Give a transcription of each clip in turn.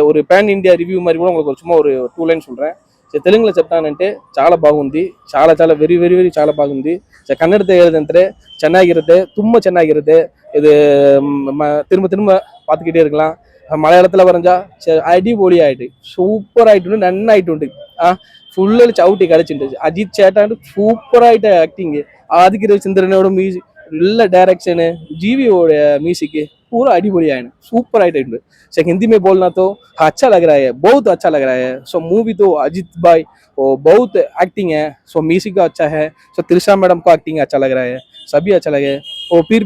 ஒரு pan India review மாதிரி కూడా உங்களுக்கு சும்மா ஒரு 2 లైన్ சொல்றேன். తెలుగులో చెప్తానంటే చాలా బాగుంది, చాలా వెరీ వెరీ వెరీ చాలా బాగుంది. ಕನ್ನಡದ ಹೇಳಿದಂದ್ರೆ ಚೆನ್ನಾಗಿರುತ್ತೆ, ತುಂಬಾ ಚೆನ್ನಾಗಿರುತ್ತೆ. இது திரும்ப பார்த்துக்கிட்டே இருக்கலாம். மலையாளத்தில் வரைஞ்சா அடிபொலி ஆயிட்டு சூப்பர் ஆயிட்டு நன்னாயிட்டு ஃபுல்லு சவுட்டி கிடைச்சிட்டு. அஜித் சேட்டான் சூப்பர் ஆயிட்ட ஆக்டிங். ஆதித்ய ரவிச்சந்திரனோட மியூசிக் நல்ல डायरेक्शन, जीवीओட म्यूजिक पूरा अड़ीबड़ी है, सुपर आइट है. सो हिंदी में बोलना तो अच्छा लग रहा है, बहुत अच्छा लग रहा है. सो मूवी तो अजित भाई वो बहुत एक्टिंग है. सो म्यूजिक का अच्छा है. सो त्रिशा मैडम का एक्टिंग अच्छा लग रहा है, सभी अच्छा लगे. और फिर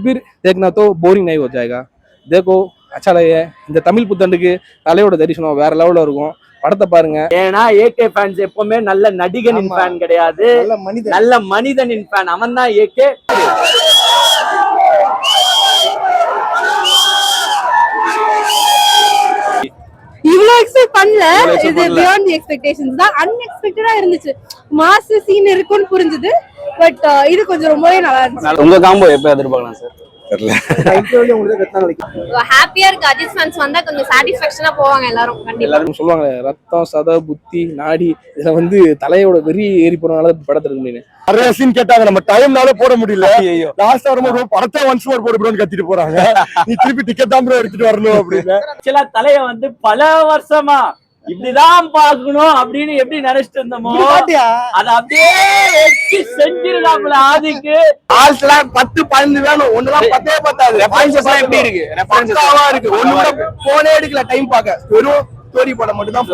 देखना तो बोरिंग नहीं हो जाएगा. देखो अच्छा लगे. இந்த தமிழ் புத்தாண்டுக்கு தலையோட தரிசனம் வேற லெவல்ல இருக்கும். படத்தை பாருங்க. ஏன்னா ஏகே ஃபேன்ஸ் எப்பவுமே நல்ல நடிகனின் ஃபேன் கிடையாது, நல்ல மனிதனின் ஃபேன். அவன் தான் ஏகே. இவ்ளோ எக்ஸ்பெக்ட் பண்ணல. இது பியாண்ட் தி எக்ஸ்பெக்டேஷன்ஸ் தான். அன்எக்ஸ்பெக்டடா இருந்துச்சு. மாஸ் சீன் இருக்குன்னு புரிஞ்சுது. பட் இது கொஞ்சம் ரொம்பவே நல்லா இருந்துச்சு. உங்க காம்போ எப்ப எதிர்பார்க்கலாம் சார்? தெரியல. ஹாப்பியா இருக்கு. அஜித் ஃபேன்ஸ் வந்தா கொஞ்சம் சாட்டிஸ்ஃபேக்ஷனா போவாங்க எல்லாரும். எல்லாரும் சொல்லுவாங்க ரத்தம் சத புத்தி நாடி இதுல வந்து தலையோட வெறி ஏறி போறனால படத்துல இருக்கு. நிறைய சீன் கேட்டாங்க, நம்ம டைம்னால போட முடியல. லாஸ்ட் வரும்போது படத்தை ஒன்ஸ் மோர் போடுறோம்னு கத்திட்டு போறாங்க. நீ திருப்பி டிக்கெட் தான் ப்ரோ எடுத்துட்டு வரணும் அப்படின்னு. சில தலைய வந்து பல வருஷமா இப்படிதான் பாக்கணும் அப்படின்னு எப்படி நினைச்சிட்டு இருந்தோமோ அது அப்படியே வச்சு செஞ்சிருக்காப்ல. ஆதிக்கு ஆல்ஸ்லாம் 10 12 வேணும், ஒண்ணுதான் 10 பத்தாது. ரெஃபரன்சஸ் எப்படி இருக்கு? ரெஃபரன்சஸா இருக்கு. ஒண்ணுட போனே எடுக்கல டைம் பார்க்க. வெறும் ஸ்டோரி போட மட்டும் தான்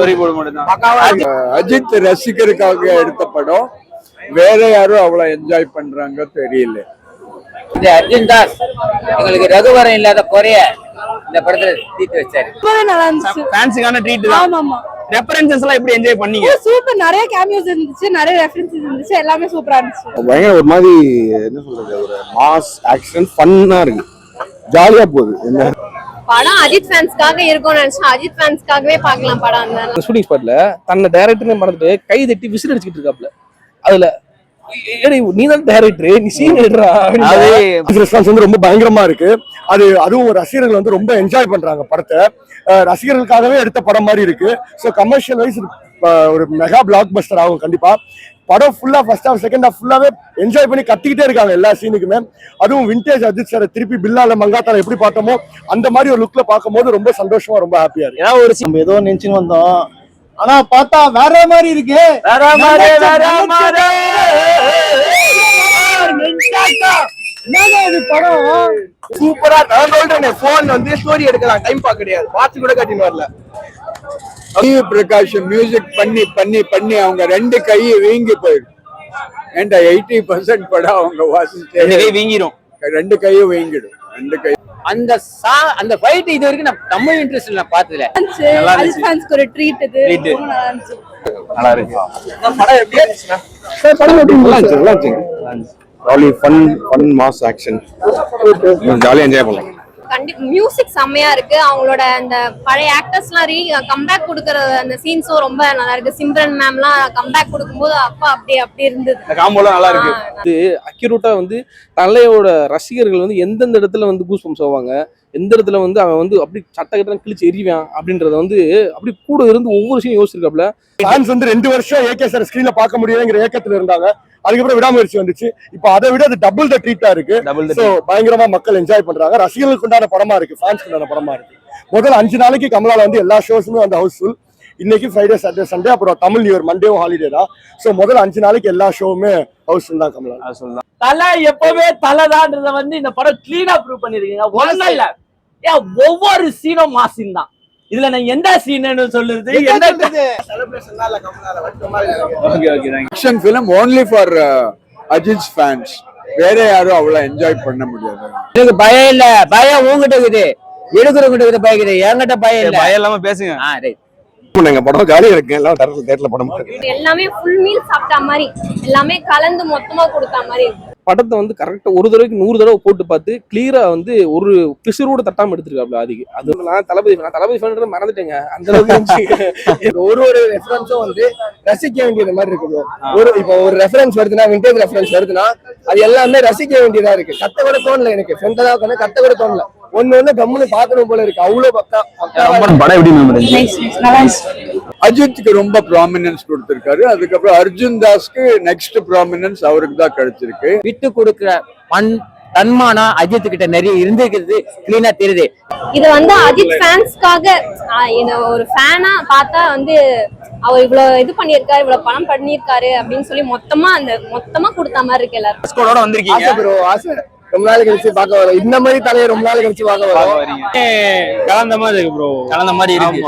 பக்காவா இருக்கு. அஜித் ரசிகருக்காக எடுத்த படம். வேற யாரும் அவ்வளவு என்ஜாய் பண்றாங்க தெரியல. அர்ஜுன் தாஸ் எங்களுக்கு ரகுவரம் இல்லாத குறைய இந்த படத்துல ட்ரீட் வச்சாரு. நல்லா இருந்துச்சு. ஃபேன்ஸுக்கான ட்ரீட் தான். ஆமாமா. ரெஃபரன்சஸ் எல்லாம் எப்படி என்ஜாய் பண்ணீங்க? சூப்பர். நிறைய கேமியோஸ் இருந்துச்சு, நிறைய ரெஃபரன்சஸ் இருந்துச்சு. எல்லாமே சூப்பரா இருந்துச்சு. பயங்கர ஒரு மாதிரி என்ன சொல்றது, ஒரு மாஸ் ஆக்ஷன் ஃபன்னா இருக்கு, ஜாலியா போகுது. என்ன படம் அஜித் ஃபேன்ஸ்க்காக இருக்கும்னு நினைச்சேன். அஜித் ஃபேன்ஸ்க்காகவே பார்க்கலாம் படம். அந்த ஷூட்டிங் ஸ்பாட்ல தன்னை டைரக்டர்னே மறந்துட்டு கை தட்டி விசில் அடிச்சுக்கிட்டு இருக்காப்ல. அதுல நீதான் டைரக்டர், நீ சீன் எடுறா. ரெஸ்பான்ஸ் வந்து ரொம்ப பயங்கரமா இருக்கு. அதுவும் ரசிகர்கள் வந்து ரொம்ப என்ஜாய் பண்றாங்க படத்தை. ரசிகர்களுக்காகவே எடுத்த படம் மாதிரி இருக்கு. ஸோ கமர்ஷியல் வைஸ் ஒரு மெகா பிளாக் பஸ்டர் ஆகும் கண்டிப்பா. படம் ஃபுல்லா ஃபர்ஸ்ட் ஹாஃப் செகண்ட் ஹாஃப் ஃபுல்லாவே என்ஜாய் பண்ணி கத்திக்கிட்டே இருக்காங்க எல்லா சீனுக்குமே. அதுவும் விண்டேஜ் அஜித் சார் திருப்பி பில்லால மங்காத்தால எப்படி பார்த்தோமோ அந்த மாதிரி ஒரு லுக்ல பார்க்கும்போது ரொம்ப சந்தோஷமா ரொம்ப ஹாப்பியா இருக்கு. ஏதாவது ஒரு நம்ம ஏதோ நினைச்சு வந்தோம், ஆனா பார்த்தா வேற மாதிரி இருக்கு. படம் சூப்பரா. நான் சொல்றேன், போன் வந்து ஸ்டோரி எடுக்கலாம், டைம் பார்க்க கிடையாது. வாட்ச் கூட கட்டின்னு வரல. பிரகாஷ் மியூசிக் பண்ணி பண்ணி பண்ணி அவங்க 2 கை வீங்கி போயிடும். ஏன்டா 80% படம் அவங்க வாசிச்சு வீங்கிடும், 2 கையும் வீங்கிடும். 2 கை அந்த ஃபைட் இது வரைக்கும் நான் தமிழ் இன்ட்ரெஸ்ட் நான் பார்த்ததுல அஜித் ஃபேன்ஸ்க்கு ஒரு ட்ரீட். இது ரொம்ப நல்லா இருந்துச்சு. நல்லா இருக்கு. படம் எப்படி இருந்துச்சுன்னா நல்லா இருந்துச்சு. ராலி ஃபன் மாஸ் ஆக்ஷன் ஜாலியா என்ஜாய் பண்ணலாம். மியூசிக் செம்மையா இருக்கு. அவங்களோட அந்த பழைய ஆக்டர்ஸ்லாம் கம்பேக் கொடுக்கற அந்த சீன்ஸும் ரொம்ப நல்லா இருக்கு. சிம்ரன் மேம்லாம் கம்பேக் கொடுக்கும்போது அப்பா அப்படி இருந்தது. காம்போலாம் நல்லா இருக்கு. இது அக்யூரேட்டா வந்து தலையோட ரசிகர்கள் வந்து எந்தெந்த இடத்துல வந்து கூஸ் பம்ப்ஸ் ஆவாங்க, எந்த இடத்துல வந்து அவன் வந்து அப்படி சட்டக்கட்டலாம் கிழிச்சு எறிவான் அப்படின்றத வந்து அப்படி கூட இருந்து ஒவ்வொரு சீன் யோசிச்சிருக்காப்ல. ஃபேன்ஸ் வந்து 2 வருஷம் ஏகே சார் ஸ்கிரீன்ல பார்க்க முடியாதுங்கிற ஏக்கத்துல இருந்தாங்க. அதுக்கப்புறம் விடாமுயற்சி வந்துச்சு. இப்போ அதை விட அது டபுள் த ட்ரீட்டா இருக்கு. சோ பயங்கரமா மக்கள் என்ஜாய் பண்றாங்க. ரசிகர்களுக்கு உண்டான படமா இருக்கு, ஃபேன்ஸ்க்கு உண்டான படமா இருக்கு. முதல் 5 நாளைக்கு கமலால வந்து எல்லா ஷோஸுமே வந்து ஹவுஸ்ஃபுல். இன்னைக்கு ஃப்ரைடே சாட்டர்டே சண்டே அப்புறம் தமிழ் நியூ இயர் மண்டேவும் ஹாலிடே தான். சோ முதல் 5 நாளைக்கு எல்லா ஷோவுமே ஹவுஸ்ஃபுல் தான் கமலா சொல்லலாம். தலை எப்பவுமே தலைதான்றத வந்து இந்த படம் கிளீனா ப்ரூவ் பண்ணிருக்கீங்க. ஒண்ணும் இல்ல, ஒவ்வொரு சீனும் மாசின் தான். இதுல நான் எந்த சீன்னு சொல்லுறது action film only for Ajith fans. வேற யாரும் அவ்வளவு என்ஜாய் பண்ண முடியாது. எனக்கு பயம் இல்ல. பயம் உங்ககிட்ட இருக்குது, எடுக்கிறவங்கிட்ட பயம் இருக்குது. என்கிட்ட பயம் இல்ல. பயம் இல்லாம பேசுங்க. படம் ஜாலியா இருக்கு. எல்லாம் தேட்டர்ல படம் எல்லாமே ஃபுல் மீல் சாப்பிட்ட மாதிரி, எல்லாமே கலந்து மொத்தமா கொடுத்த மாதிரி. படத்தை வந்து கரெக்டா ஒரு தடவைக்கு 100 தடவை போட்டு பார்த்து கிளியரா வந்து ஒரு பிசுரோட தட்டாம எடுத்திருக்காப்ல ஆதிக்கு. அது நான் தளபதி ஃபேன் மறந்துட்டேங்க அந்த அளவுக்கு இருந்துச்சு. ஒரு ரெஃபரன்ஸும் வந்து ரசிக்க வேண்டியது மாதிரி இருக்கு. இப்போ ஒரு ரெஃபரன்ஸ் வருதுன்னா, விண்டேஜ் ரெஃபரன்ஸ் வருதுன்னா அது எல்லாமே ரசிக்க வேண்டியதா இருக்கு. கத்த கூட தோணல எனக்கு, ஃப்ரெண்டா தான் உட்காந்து கத்த கூட தோணல. ஒண்ணு கம்முன்னு பாக்கணும் போல இருக்கு. அவ்வளவு பக்கம் படம் எப்படி அஜித்துக்கு ரொம்ப ப்ராமினன்ஸ் கொடுத்திருக்காரு. அதுக்கப்புறம் அர்ஜுன் தாஸ்க்கு நெக்ஸ்ட் ப்ராமினன்ஸ் அவருக்கு தான் கிடைச்சிருக்கு. விட்டு கொடுக்கிற தன்மானம் அஜித் கிட்ட நிறைய இருந்திருக்கிறது கிளீனா தெரியுது. இது வந்து அஜித் ஃபேன்ஸ்க்காக ஒரு ஃபேனா பார்த்தா வந்து அவர் இவ்வளவு இது பண்ணிருக்காரு, இவ்வளவு பணம் பண்ணிருக்காரு அப்படின்னு சொல்லி மொத்தமா கொடுத்த மாதிரி இருக்கு. எல்லாரும் வந்திருக்கீங்க ப்ரோ, ஆசை ரொம்ப நாள் கழிச்சு பார்க்க வரோம். இந்த மாதிரி தலையை ரொம்ப நாள் கழிச்சு பார்க்க வரோம். கலந்த மாதிரி இருக்கு ப்ரோ, கலந்த மாதிரி இருக்கு.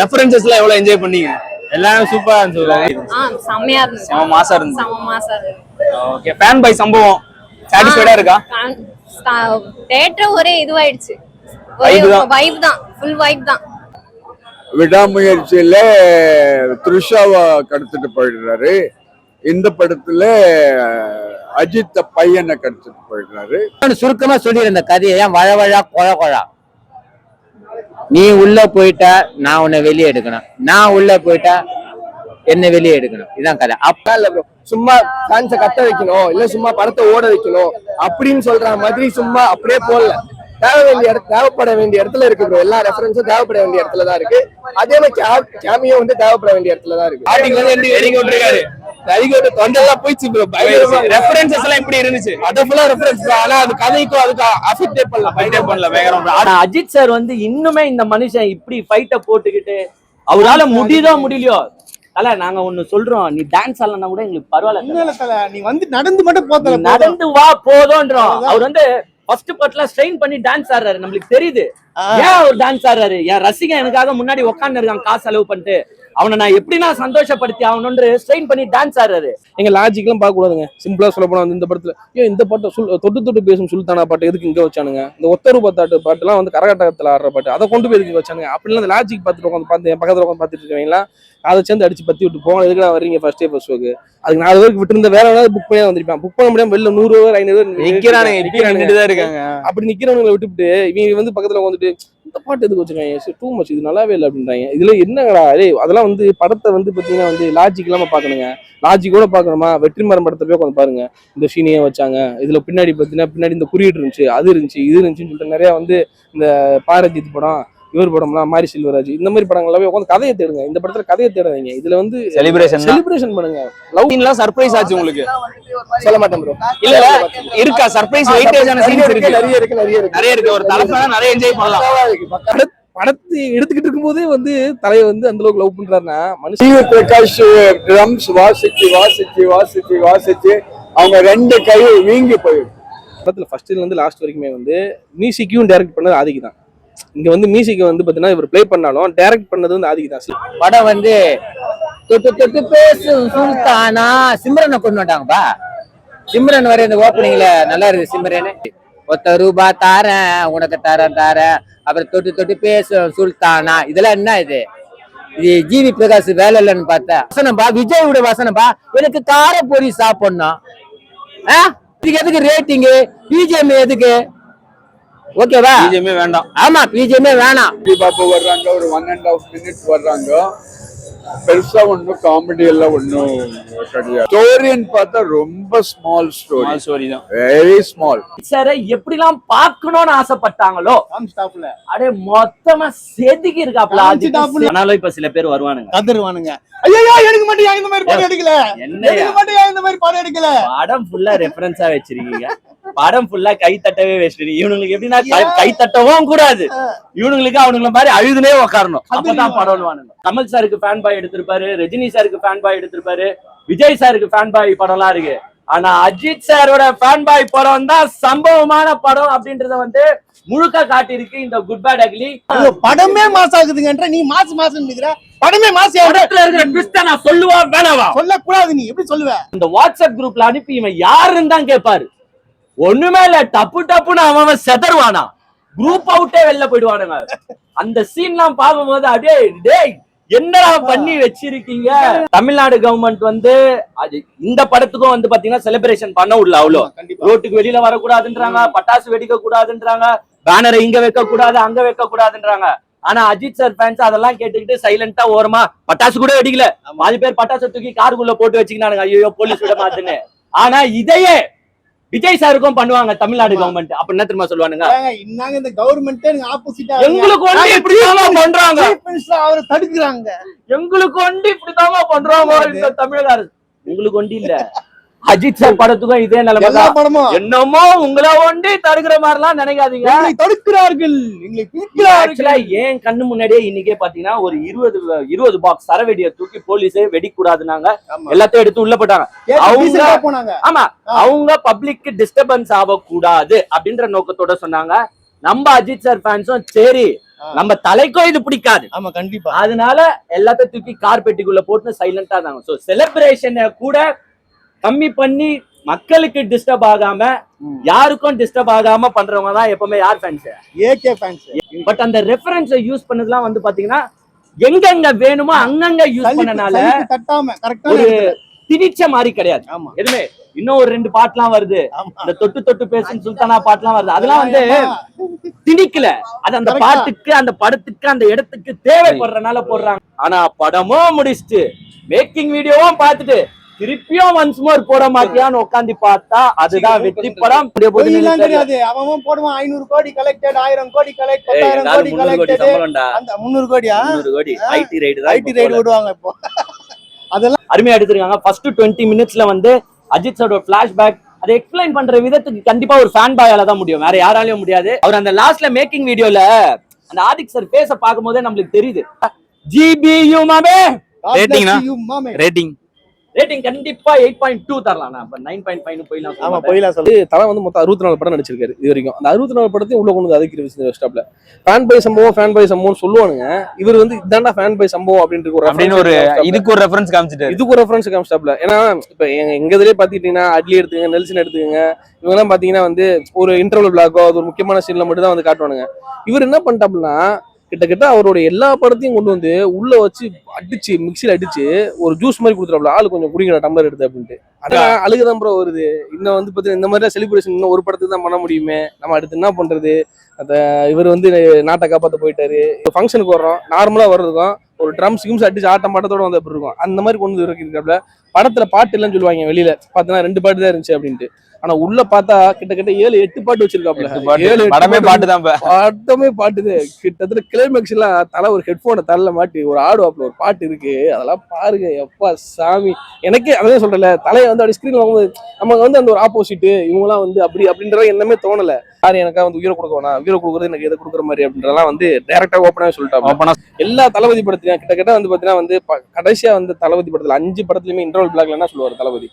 ரெஃபரன்சஸ்லாம் எவ்வளவு என்ஜாய் பண்ணீங்க? எல்லாரும் சூப்பரா இருந்துச்சு. செம்மையா இருந்துச்சு, செம மாசா இருந்துச்சு. செம மாசா இருந்துச்சு. ஓகே, ஃபேன் பை சம்பவம் சாட்டிஸ்ஃபைடா இருக்கா? தியேட்டர் ஒரே இதுவாயிடுச்சு, வைப் தான், ஃபுல் வைப் தான். விடாமுயற்சியில த்ரிஷாவை கடத்திட்டு போயிடுறாரு. இந்த படத்துல அஜித் பையனை கடத்திட்டு போயிடுறாரு. சுருக்கமா சொல்லிடுற இந்த கதையை ஏன் வழவழா கொழா நீ உள்ள போயிட்டா நான் உன்னை வெளியே எடுக்கணும், நான் உள்ள போயிட்டா என்ன வெளியே எடுக்கணும், இதான் கதை. அப்ப இல்ல ப்ரோ, சும்மா ஃபேன்ஸை கத்த வைக்கணும், இல்ல சும்மா படத்தை ஓட வைக்கணும் அப்படின்னு சொல்ற மாதிரி சும்மா அப்படியே போடல. தேவைப்பட வேண்டிய இடத்துல இருக்கு ப்ரோ. எல்லா ரெஃபரன்ஸும் தேவைப்பட வேண்டிய இடத்துல தான் இருக்கு. அதே மாதிரி கேமியோ வந்து தேவைப்பட வேண்டிய இடத்துல தான் இருக்கு. தொண்டெல்லாம் போயிடுச்சு ப்ரோ. ரெஃபரன்சஸ் எல்லாம் எப்படி இருந்துச்சு? அது ஃபுல்லா ரெஃபரன்ஸ் தான். ஆனா அது கதைக்கும் அதுக்கு அஃபெக்ட் பண்ணல வேற. ஆனா அஜித் சார் வந்து இன்னுமே இந்த மனுஷன் இப்படி ஃபைட்ட போட்டுக்கிட்டு அவரால முடியலையோ தல, நாங்க ஒண்ணு சொல்றோம், நீ டான்ஸ் ஆடலன்னா கூட எங்களுக்கு பரவாயில்ல, நீ வந்து நடந்து மட்டும் போதல, நடந்து வா போதும்ன்றோம். அவர் வந்து ஃபர்ஸ்ட் பார்ட்ல ஸ்ட்ரெயின் பண்ணி டான்ஸ் ஆடுறாரு, நம்மளுக்கு தெரியுது ஏன் அவர் டான்ஸ் ஆடுறாரு. என் ரசிகன் எனக்காக முன்னாடி உட்கார்ந்து இருக்கான் காசு செலவு பண்ணிட்டு, அவனை நான் எப்படின்னா சந்தோஷப்படுத்தி ஆகணும்னு ஸ்ட்ரெயின் பண்ணி டான்ஸ் ஆடுறாரு. எங்க லாஜிக் எல்லாம் பார்க்க கூடாதுங்க. சிம்பிளா சொல்ல போனா வந்து இந்த படத்துல இந்த பாட்டு தொட்டு பேசும் சுல்தானா பாட்டு எதுக்கு இங்க வச்சானுங்க? இந்த ஒத்தரு பாட்டு எல்லாம் வந்து கரகாட்டத்துல ஆடுற பாட்டு, அதை கொண்டு போய் எதுக்கு வச்சானுங்க? அப்படிலாம் அந்த லாஜிக் பார்த்துட்டு உட்காந்து என் பக்கத்துல உட்காந்து பார்த்துட்டு இருக்கீங்களா? அதை சேர்ந்து அடிச்சு பத்தி விட்டு போங்க. எதுக்கு நான் வர்றீங்க ஃபர்ஸ்ட் ஷோக்கு? அதுக்கு 4 பேருக்கு விட்டு இருந்த வேற ஏதாவது புக் பண்ணி வந்திருப்பான். புக் பண்ண முடியாம வெளில 100 பேர் 500 பேர் இருக்காங்க. அப்படி நிக்கிறவங்களை விட்டுவிட்டு இவங்க வந்து பக்கத்துல வந்துட்டு இந்த பாட்டு எதுக்கு வச்சிருக்காங்க, டூ மச், இது நல்லாவே இல்லை அப்படின்றாங்க. இதுல என்னடா அதெல்லாம் வந்து படத்தை வந்து பாத்தீங்கன்னா வந்து லாஜிக் இல்லாம பாக்கணுங்க. லாஜிக்கோட பாக்கணுமா? வெற்றிமாறன் படத்தை போய் கொஞ்சம் பாருங்க. இந்த சீனியே வச்சாங்க, இதுல பின்னாடி பாத்தீங்கன்னா பின்னாடி இந்த குறியீடு இருந்துச்சு, அது இருந்துச்சு, இது இருந்துச்சுன்னு சொல்லிட்டு நிறைய வந்து இந்த பாரஜித் படம், இவர் படம்லாம் மாரி செல்வராஜ், இந்த மாதிரி படங்கள் எல்லாமே உட்காந்து கதையை தேடுங்க. இந்த படத்துல கதையை தேடாதீங்க. இதுல வந்து செலிப்ரேஷன் பண்ணுங்க. லவ் எல்லாம் சர்ப்ரைஸ் ஆச்சு உங்களுக்கு? சொல்ல மாட்டேன் ப்ரோ. இல்ல இருக்கா சர்ப்ரைஸ் வெயிட்டேஜான சீன்ஸ் இருக்கு? நிறைய இருக்கு. ஒரு தலைப்பா நிறைய என்ஜாய் பண்ணலாம். படத்தை எடுத்துக்கிட்டு இருக்கும்போதே வந்து தலையை வந்து அந்த அளவுக்கு லவ் பண்றாருன்னா மனுஷன். பிரகாஷ் ட்ரம்ஸ் வாசிச்சு அவங்க 2 கை வீங்கி போயிடும். படத்துல ஃபர்ஸ்ட்ல இருந்து லாஸ்ட் வரைக்குமே வந்து மியூசிக்கையும் டைரக்ட் பண்ணது ஆதிக்கு தான். இங்க வந்து மியூசிக் வந்து பாத்தீங்கன்னா இவர் ப்ளே பண்ணாலும் டைரக்ட் பண்ணது வந்து ஆதிக்கு தான். படம் வந்து தொட்டு பேசும் சுல்தானா சிம்ரனை கொண்டு வந்தாங்கப்பா. சிம்ரன் வர இந்த ஓப்பனிங்ல நல்லா இருக்கு. சிம்ரன் ₹1 தாரேன் உனக்கு தாரேன், அப்புறம் தொட்டு பேசும் சுல்தானா, இதெல்லாம் என்ன இது ஜிவி பிரகாஷ் வேலை இல்லைன்னு பார்த்தா வசனம்பா, விஜயோட வசனம்பா, எனக்கு கார பொரி சாப்பிடணும். இதுக்கு எதுக்கு ரேட்டிங்கு, பிஜிஎம் எதுக்கு? ஓகேவா? பிஜிஎம்ஏ வேண்டாம். ஆமா, பிஜிஎம்ஏ வேணாம். பாபு வர்றாங்க, ஒரு 1.5 minutes வர்றாங்க. பெருசா ஒண்ணும் காமெடி எல்லாம் ஒண்ணும் கிடையாது. ஸ்டோரின்னு பார்த்தா ரொம்ப ஸ்மால் ஸ்டோரி தான், வெரி ஸ்மால். சார் எப்படிலாம் பார்க்கணும்னு ஆசைப்பட்டாங்களோ அடே மொத்தமா செதுக்கி இருக்காப்ல. ஆனாலும் இப்ப சில பேர் வருவானுங்க, கதறுவானுங்க, ஐயோ எனக்கு மட்டும் இந்த மாதிரி படம் எடுக்கல, எனக்கு மட்டும் இந்த மாதிரி படம் எடுக்கல. படம் ஃபுல்லா ரெஃபரன்ஸா வச்சிருக்கீங்க, படம் ஃபுல்லா கை தட்டவே வச்சிருக்கீங்க. இவனுங்களுக்கு எப்படின்னா கை தட்டவும் கூடாது, இவனுங்களுக்கு அவனுங்கள மாதிரி அழுதுனே உட்காரணும், அப்பதான் படம். கமல் சாருக்கு ஃபேன் பாய் எடுத்திருப்பாரு, ரஜினி சாருக்கு ஃபேன் பாய் எடுத்திருப்பாரு, விஜய் சாருக்கு ஃபேன் பாய் படம்லாம் இருக்கு. ஆனா அஜித் சாரோட ஃபேன் பாய் படம் தான் சம்பவமான படம் அப்படின்றத வந்து முழுக்க காட்டியிருக்கு இந்த குட் பேட் அக்லி. படமே மாஸ் ஆகுதுங்கன்ற நீ மாஸ் நிக்கிற, படமே மாஸ் இடத்துல இருக்கிற ட்விஸ்ட நான் சொல்லுவா வேணாவா? சொல்லக்கூடாது. நீ எப்படி சொல்லுவ? இந்த வாட்ஸ்அப் குரூப்ல அனுப்பி இவன் யாருன்னு தான் கேட்பாரு. ஒண்ணுமே இல்ல, டப்புன்னு அவன் செதறுவானா, குரூப் அவுட்டே வெளில போயிடுவானுங்க. அந்த சீன்லாம் பார்க்கும்போது அப்படியே டேய் என்னடா பண்ணி வச்சிருக்கீங்க? தமிழ்நாடு கவர்மெண்ட் வந்து அது இந்த படத்துக்கும் வந்து பாத்தீங்கன்னா செலிப்ரேஷன் பண்ண விடல. அவ்வளோ ரோட்டுக்கு வெளியில வரக்கூடாதுன்றாங்க, பட்டாசு வெடிக்க கூடாதுன்றாங்க, பேனரை இங்க வைக்க கூடாது அங்க வைக்க கூடாதுன்றாங்க. ஆனா அஜித் சார் ஃபேன்ஸ் அதெல்லாம் கேட்டுக்கிட்டு சைலண்டா ஓரமா பட்டாசு கூட வெடிக்கல. பாதி பேர் பட்டாசு தூக்கி காருக்குள்ள போட்டு வச்சுக்கினானுங்க, ஐயோ போலீஸ் விட மாட்டுன்னு. ஆனா இதையே விஜய் சாருக்கும் பண்ணுவாங்க தமிழ்நாடு கவர்மெண்ட். அப்ப என்ன தெரியுமா சொல்லுவானுங்க, இன்னாங்க இந்த கவர்மெண்ட் ஆப்போசிட்டா எங்களுக்கு ஒண்டி இப்படிதான் பண்றாங்க, அவரை தடுக்கிறாங்க, எங்களுக்கு ஒண்டி இப்படிதான் பண்றாங்க இந்த தமிழக அரசு. உங்களுக்கு ஒண்டி இல்ல, அஜித் சார் படத்துக்கும் இதே நிலைமை. என்னமோ உங்களை ஒண்டி தடுக்கிற மாதிரி எல்லாம் நினைக்காதீங்க, தடுக்கிறார்கள். ஏன் கண்ணு முன்னாடியே இன்னைக்கே பாத்தீங்கன்னா ஒரு 20 பாக்ஸ் சரவெடியை தூக்கி போலீஸே வெடிக்கூடாதுனாங்க, எல்லாத்தையும் எடுத்து உள்ள போட்டாங்க. ஆமா, அவங்க பப்ளிக் டிஸ்டர்பன்ஸ் ஆகக்கூடாது அப்படின்ற நோக்கத்தோட சொன்னாங்க. நம்ம அஜித் சார் ஃபேன்ஸும் சரி நம்ம தலைக்கும் இது பிடிக்காது, ஆமா கண்டிப்பா, அதனால எல்லாத்தையும் தூக்கி கார் பெட்டிக்குள்ள போட்டு சைலண்டா இருந்தாங்க. சோ செலிப்ரேஷனை கூட கம்மி பண்ணி மக்களுக்கு டிஸ்டர்ப் ஆகாம, யாருக்கும் டிஸ்டர்ப் ஆகாம பண்றவங்க தான் எப்பவுமே யார் ஃபேன்ஸ், ஏகே ஃபேன்ஸ். பட் அந்த ரெஃபரன்ஸை யூஸ் பண்ணதுலாம் வந்து பாத்தீங்கன்னா எங்கெங்க வேணுமோ அங்கங்க யூஸ் பண்ணனால ஒரு திணிச்ச மாதிரி கிடையாது. எதுவுமே இன்னும் ஒரு 2 பாட்டுலாம் வருது, இந்த தொட்டு தொட்டு பேசும் சுல்தானா பாட்டுலாம் வருது, அதெல்லாம் வந்து திணிக்கல, அது அந்த பாட்டுக்கு அந்த படத்துக்கு அந்த இடத்துக்கு தேவைப்படுறனால போடுறாங்க. ஆனா படமும் முடிச்சுட்டு மேக்கிங் வீடியோவும் பார்த்துட்டு திருப்பியும் ஒன்ஸ் மோர் போட மாட்டியான்னு உட்காந்து பார்த்தா அதுதான் வெற்றி படம். கிடையாது, அவன் போடுவான் 500 கோடி கலெக்டட், 1000 கோடி கலெக்ட், 10,000 கோடி கலெக்டட், அந்த 300 கோடியா 300 கோடி ஐடி ரைடு விடுவாங்க. இப்போ அதெல்லாம் அருமையா எடுத்துருக்காங்க. ஃபர்ஸ்ட் 20 மினிட்ஸ்ல வந்து அஜித் சாரோட பிளாஷ்பேக் அதை எக்ஸ்பிளைன் பண்ற விதத்துக்கு கண்டிப்பா ஒரு ஃபேன் பாயால தான் முடியும், வேற யாராலையும் முடியாது. அவர் அந்த லாஸ்ட்ல மேக்கிங் வீடியோல அந்த ஆதிக் சார் பேச பார்க்கும் போதே நம்மளுக்கு தெரியுது. ஜிபியு மாமே ரேட்டிங் கண்டிப்பா 8.2 தரலாம். நான் 9.5 போயிடலாம். ஆமா போயிடலாம். சொல்லி தலை வந்து மொத்தம் 64 படம் நடிச்சிருக்காரு இது வரைக்கும். அந்த 64 படத்தையும் உள்ள கொண்டு வந்து அதுக்கு ஸ்டாப்ல ஃபேன் பை சம்பவம் சொல்லுவானுங்க. இவர் வந்து இதாண்டா ஃபேன் பை சம்பவம் அப்படின்னு ஒரு இதுக்கு ஒரு ரெஃபரன்ஸ் காமிச்சிட்டாரு, இதுக்கு ஒரு ரெஃபரன்ஸ் காமிச்சிட்டாப்ல. ஏன்னா இப்ப எங்க இதுலயே பாத்துக்கிட்டீங்கன்னா அட்லி எடுத்துங்க, நெல்சன் எடுத்துக்கங்க, இவங்க எல்லாம் பாத்தீங்கன்னா வந்து ஒரு இன்டர்வல் பிளாக்கோ அது ஒரு முக்கியமான சீன்ல மட்டும் தான் வந்து காட்டுவானுங்க. இவர் என்ன பண்ணிட்டாப்லன்னா கிட்டத்தட்ட அவருடைய எல்லா படத்தையும் கொண்டு வந்து உள்ள வச்சு அடிச்சு மிக்சியில அடிச்சு ஒரு ஜூஸ் மாதிரி கொடுத்துறாப்ல, ஆளு கொஞ்சம் குடிக்கிற டம்ளர் எடுத்து அப்படின்ட்டு. அதான் அழுகுதான் ப்ரோ வருது. இன்னும் வந்து பார்த்தீங்கன்னா இந்த மாதிரி செலிப்ரேஷன் இன்னும் ஒரு படத்துக்கு தான் பண்ண முடியுமே, நம்ம அடுத்து என்ன பண்றது. அந்த இவர் வந்து நாட்டை காப்பாற்ற போயிட்டாரு. ஃபங்க்ஷனுக்கு வர்றோம், நார்மலா வர்றதுக்கும் ஒரு ட்ரம்ஸ் கிம்ஸ் அடிச்சு ஆட்டம் பாட்டத்தோட வந்து எப்படி இருக்கும் அந்த மாதிரி கொண்டு இருக்காப்ல. படத்துல பாட்டு இல்லைன்னு சொல்லுவாங்க, வெளியில பார்த்தீங்கன்னா 2 பாட்டு தான் இருந்துச்சு அப்படின்ட்டு. ஆனா உள்ள பார்த்தா கிட்டத்தட்ட 7-8 பாட்டு வச்சிருக்காப்ல. படமே பாட்டு தான், படமே பாட்டுது. கிட்டத்தட்ட கிளைமேக்ஸ் எல்லாம் தலை ஒரு ஹெட்போனை தள்ள மாட்டி ஒரு ஆடுவாப்ல ஒரு பாட்டு இருக்கு, அதெல்லாம் பாருங்க. எப்பா சாமி, எனக்கே அதான் சொல்றல, தலையை வந்து அப்படி ஸ்கிரீன் வாங்கும்போது நமக்கு வந்து அந்த ஒரு ஆப்போசிட் இவங்கலாம் வந்து அப்படி அப்படின்றத என்னமே தோணல. யாரு எனக்கா வந்து உயிரை கொடுக்க வேணாம், உயிரை கொடுக்குறது எனக்கு எதை கொடுக்குற மாதிரி அப்படின்றதெல்லாம் வந்து டைரக்டா ஓப்பனாவே சொல்லிட்டாங்க. எல்லா தளபதி படத்துலயும் கிட்டத்தட்ட வந்து பாத்தீங்கன்னா வந்து கடைசியா வந்து தளபதி படத்துல 5 படத்துலயுமே இன்டர்வல் பிளாக்ல என்ன சொல்லுவாரு தளபதி,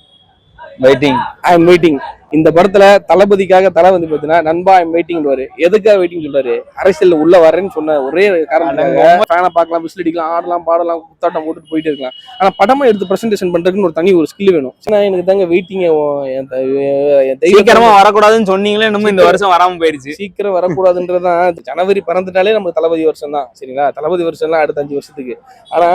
ஐ எம் வெயிட்டிங். இந்த படத்துல தளபதிக்காக தலை வந்து பாத்தீங்கன்னா நண்பா ஐ எம் வெயிட்டிங். எதுக்காக வெயிட்டிங் சொல்றாரு, அரசியல் உள்ள வரேன்னு சொன்ன ஒரே காரணத்துக்காக ஃபேனை பார்க்கலாம், விசில் அடிக்கலாம், ஆடலாம், பாடலாம், குத்தாட்டம் போட்டுட்டு போயிட்டே இருக்கலாம். ஆனா படமா எடுத்து பிரசன்டேஷன் பண்றதுன்னு ஒரு தனி ஒரு ஸ்கில் வேணும். எனக்கு தாங்க வெயிட்டிங். சீக்கிரமா வரக்கூடாதுன்னு சொன்னீங்களே, இன்னும் இந்த வருஷம் வராம போயிருச்சு. சீக்கிரம் வரக்கூடாதுன்றதுதான். ஜனவரி பிறந்துட்டாலே நமக்கு தளபதி வருஷம் தான், சரிங்களா. தளபதி வருஷம்லாம் அடுத்த 5 வருஷத்துக்கு. ஆனா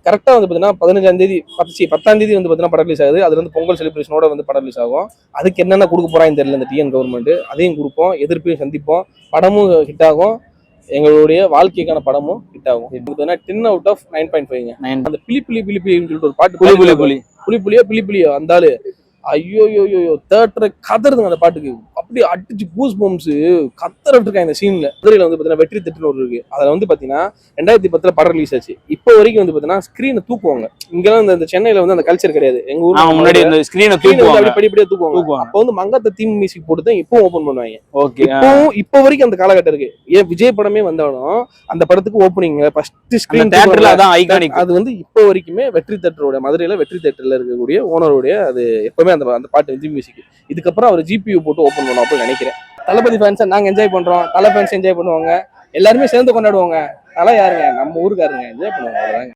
கரெக்டா வந்து பாத்தீங்கன்னா 15ஆம் தேதி 10ஆம் தேதி வந்து பாத்தீங்கன்னா படம் ரிலீஸ் ஆகுது. அதுல வந்து பொங்கல் செலிப்ரேஷனோட வந்து படம் ரிலீஸ் ஆகும். அதுக்கு என்னென்ன கொடுக்க போறாங்க தெரியல இந்த டிஎன் கவர்மெண்ட். அதையும் கொடுப்போம், எதிர்ப்பையும் சந்திப்போம், படமும் ஹிட் ஆகும், எங்களுடைய வாழ்க்கைக்கான படமும் ஹிட் ஆகும். 10 out of 9.5. அந்த பிலிப்பிலின்னு சொல்லிட்டு ஒரு பாட்டு, புலிப்புலியோ அந்த ஆளு ஐயோ தேட்டரை கதறுதுங்க அந்த பாட்டுக்கு. அப்படியே அடிச்சு கூஸ் பம்ப்ஸ் கத்தரிட்டு இருக்காங்க இந்த சீன்ல. மதுரையில வந்து பாத்தீங்கன்னா வெற்றி திட்டுன்னு ஒரு இருக்கு. அதுல வந்து பாத்தீங்கன்னா 2010 படம் ரிலீஸ் ஆச்சு. இப்போ வரைக்கும் வந்து பாத்தீங்கன்னா ஸ்கிரீனை தூக்குவாங்க. இங்கெல்லாம் இந்த சென்னையில வந்து அந்த கல்ச்சர் கிடையாது. எங்க ஊர்ல முன்னாடி இந்த ஸ்கிரீனை தூக்குவாங்க, படிப்படியா தூக்குவாங்க. அப்போ வந்து மங்கத்த தீம் மியூசிக் போட்டு தான் இப்போ ஓபன் பண்ணுவாங்க. ஓகே, இப்போ வரைக்கும் அந்த காலகட்டம் இருக்கு. ஏன் விஜய் படமே வந்தாலும் அந்த படத்துக்கு ஓப்பனிங் ஃபர்ஸ்ட் ஸ்கிரீன் தியேட்டர்ல அதான் ஐகானிக். அது வந்து இப்போ வரைக்குமே வெற்றி தியேட்டரோட, மதுரையில வெற்றி தியேட்டர்ல இருக்கக்கூடிய ஓனருடைய அது எப்பவுமே அந்த பாட்டு வந்து மியூசிக். இதுக்கப்புறம் அவர் ஜிபியூ போட்டு ஓப்பன் பண்ணுவோம் அப்படின்னு நினைக்கிறேன். தளபதி ஃபேன்ஸை நாங்க என்ஜாய் பண்றோம், தலை ஃபேன்ஸ் என்ஜாய் பண்ணுவாங்க, எல்லாருமே சேர்ந்து கொண்டாடுவாங்க. தலை யாருங்க, நம்ம ஊருக்காருங்க, என்ஜாய் பண்ணுவாங்க.